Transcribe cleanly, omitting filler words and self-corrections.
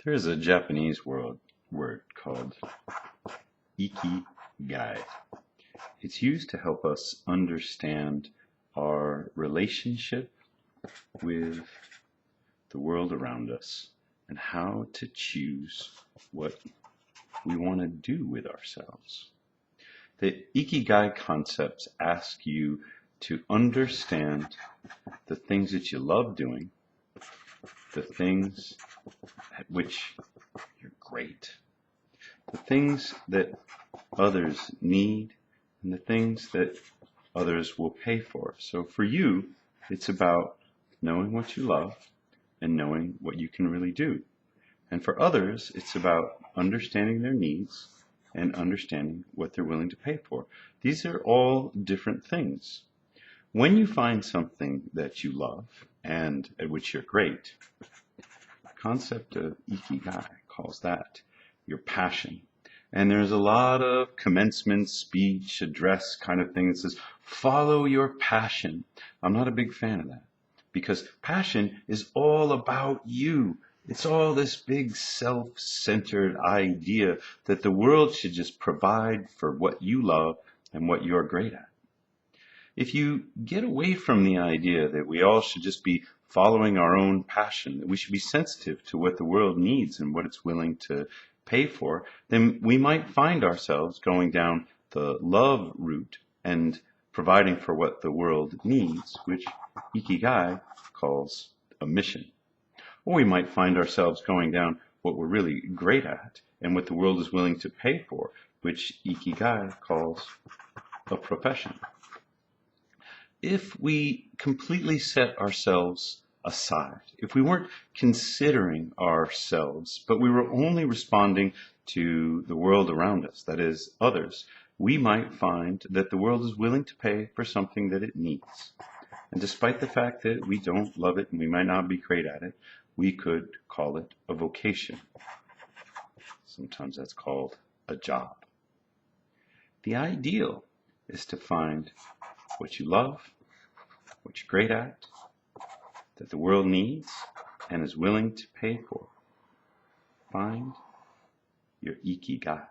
There is a Japanese word called Ikigai. It's used to help us understand our relationship with the world around us and how to choose what we want to do with ourselves. The Ikigai concepts ask you to understand the things that you love doing, the things at which you're great, the things that others need, and the things that others will pay for. So for you, it's about knowing what you love and knowing what you can really do. And for others, it's about understanding their needs and understanding what they're willing to pay for. These are all different things. When you find something that you love and at which you're great, the concept of Ikigai calls that your passion. And there's a lot of commencement speech, address kind of thing that says, follow your passion. I'm not a big fan of that because passion is all about you. It's all this big self-centered idea that the world should just provide for what you love and what you're great at. If you get away from the idea that we all should just be following our own passion, that we should be sensitive to what the world needs and what it's willing to pay for, then we might find ourselves going down the love route and providing for what the world needs, which Ikigai calls a mission. Or we might find ourselves going down what we're really great at and what the world is willing to pay for, which Ikigai calls a profession. If we completely set ourselves aside, if we weren't considering ourselves, but we were only responding to the world around us, that is, others, we might find that the world is willing to pay for something that it needs. And despite the fact that we don't love it and we might not be great at it, we could call it a vocation. Sometimes that's called a job. The ideal is to find what you love, what you're great at, that the world needs and is willing to pay for. Find your Ikigai.